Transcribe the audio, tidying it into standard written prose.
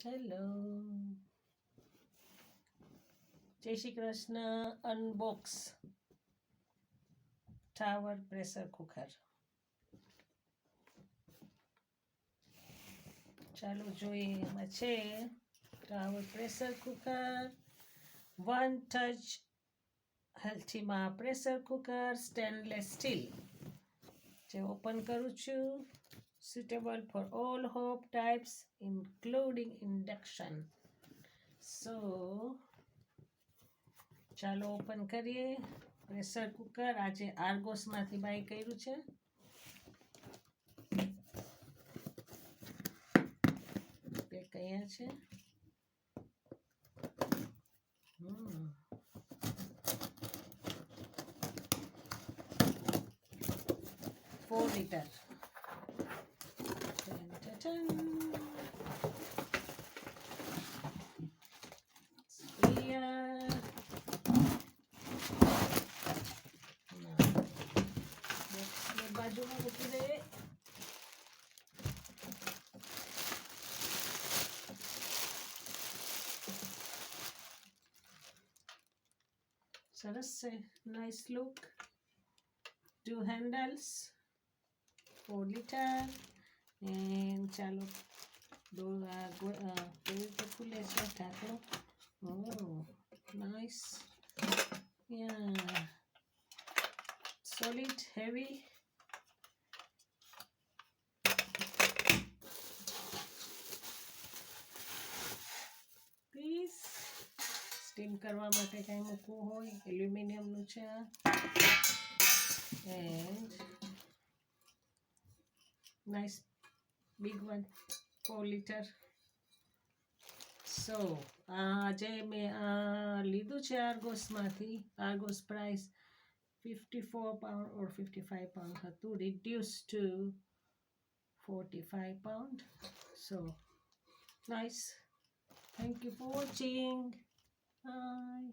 Hello, જય Shri Krishna. Unbox tower pressure cooker. ચાલો જોઈએ. એમાં છે tower pressure cooker, one touch Ultima pressure cooker, stainless steel. જે ઓપન કરું છું. suitable for all hope types including induction. So ચાલો ઓપન કરીએ. પ્રેશર કુકર આજે આર્ગોસ માંથી બાય કર્યું છે. પેક અહીંયા છે. 4 લીટર. બાજુમાં મૂકી દઈએ. સરસ છે. Nice look. 2 handles, 4 liter. And ચાલો કેવી રીતે ખુલે છે ઢાંકણું. Nice. Solid, heavy. Please steam કરવા માટે કંઈ મૂકવું હોય એલ્યુમિનિયમનું છે આ. And nice big one, 4 litre. So આજે મેં લીધું છે આર્ગોસમાંથી. આર્ગોસ પ્રાઇસ £54 or £55 હતું, reduced to £45. So nice. Thank you for watching. Bye.